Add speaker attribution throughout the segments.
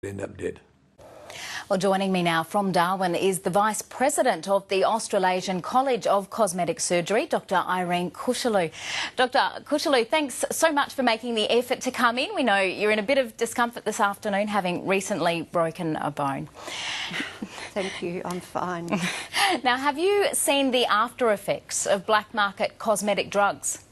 Speaker 1: end up dead.
Speaker 2: Well, joining me now from Darwin is the Vice President of the Australasian College of Cosmetic Surgery, Dr Irene Kushelew. Dr Kushelew, thanks so much for making the effort to come in. We know you're in a bit of discomfort this afternoon, having recently broken a bone.
Speaker 3: Thank you, I'm fine.
Speaker 2: Now, have you seen the after effects of black market cosmetic drugs?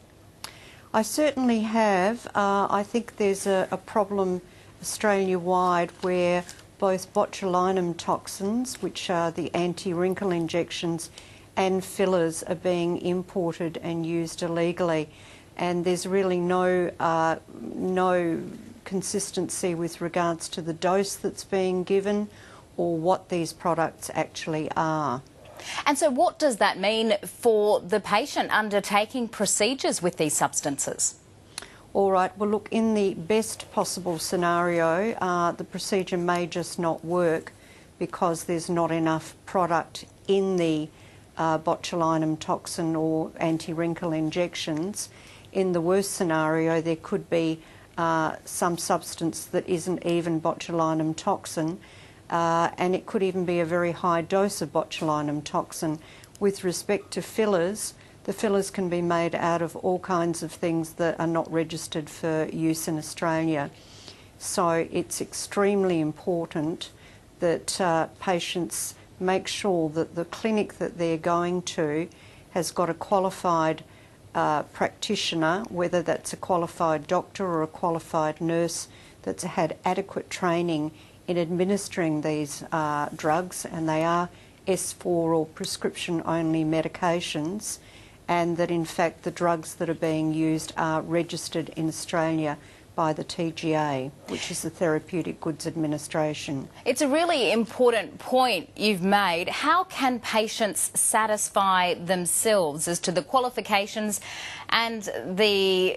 Speaker 3: I certainly have. I think there's a problem Australia-wide where both botulinum toxins, which are the anti-wrinkle injections, and fillers are being imported and used illegally. And there's really no consistency with regards to the dose that's being given or what these products actually are.
Speaker 2: And so what does that mean for the patient undertaking procedures with these substances?
Speaker 3: All right, well look, in the best possible scenario, the procedure may just not work because there's not enough product in the botulinum toxin or anti-wrinkle injections. In the worst scenario, there could be some substance that isn't even botulinum toxin, and it could even be a very high dose of botulinum toxin. With respect to fillers, the fillers can be made out of all kinds of things that are not registered for use in Australia. So it's extremely important that patients make sure that the clinic that they're going to has got a qualified practitioner, whether that's a qualified doctor or a qualified nurse that's had adequate training in administering these drugs, and they are S4 or prescription-only medications, and that in fact the drugs that are being used are registered in Australia by the TGA, which is the Therapeutic Goods Administration.
Speaker 2: It's a really important point you've made. How can patients satisfy themselves as to the qualifications and the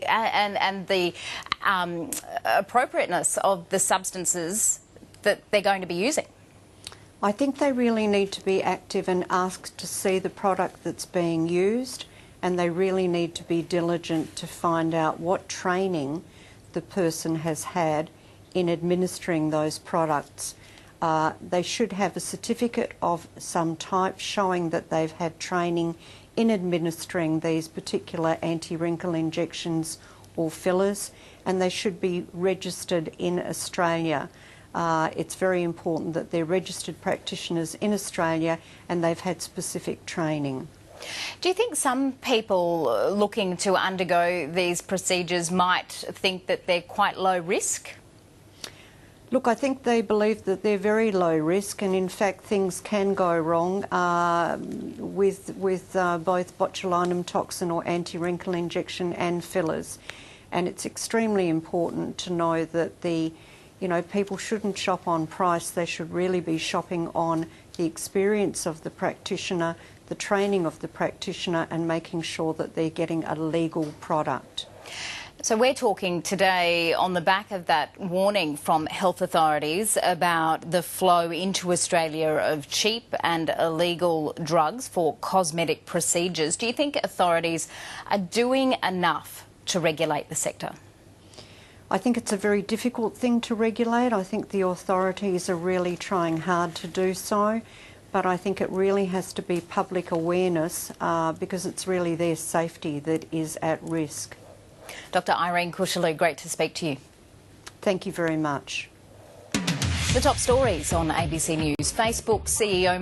Speaker 2: appropriateness of the substances that they're going to be using?
Speaker 3: I think they really need to be active and ask to see the product that's being used, and they really need to be diligent to find out what training the person has had in administering those products. They should have a certificate of some type showing that they've had training in administering these particular anti-wrinkle injections or fillers, and they should be registered in Australia. It's very important that they're registered practitioners in Australia and they've had specific training.
Speaker 2: Do you think some people looking to undergo these procedures might think that they're quite low risk?
Speaker 3: Look, I think they believe that they're very low risk, and in fact things can go wrong with both botulinum toxin or anti-wrinkle injection and fillers. And it's extremely important to know that people shouldn't shop on price. They should really be shopping on the experience of the practitioner, the training of the practitioner, and making sure that they're getting a legal product.
Speaker 2: So we're talking today on the back of that warning from health authorities about the flow into Australia of cheap and illegal drugs for cosmetic procedures. Do you think authorities are doing enough to regulate the sector?
Speaker 3: I think it's a very difficult thing to regulate. I think the authorities are really trying hard to do so, but I think it really has to be public awareness because it's really their safety that is at risk.
Speaker 2: Dr Irene Kushelew, great to speak to you.
Speaker 3: Thank you very much.
Speaker 2: The top stories on ABC News. Facebook CEO